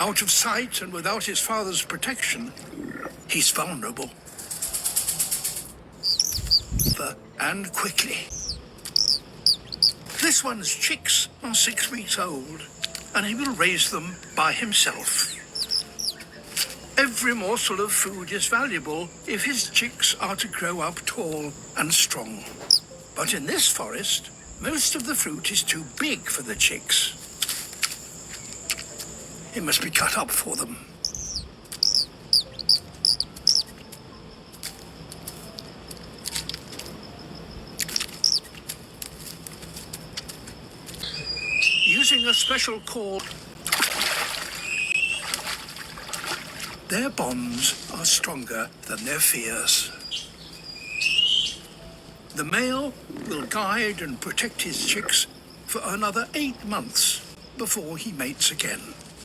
Out of sight and without his father's protection, he's vulnerable. And quickly. This one's chicks are 6 weeks old, and he will raise them by himself. Every morsel of food is valuable if his chicks are to grow up tall and strong. But in this forest, most of the fruit is too big for the chicks. It must be cut up for them. Using a special call, their bonds are stronger than their fears. The male will guide and protect his chicks for another 8 months before he mates again.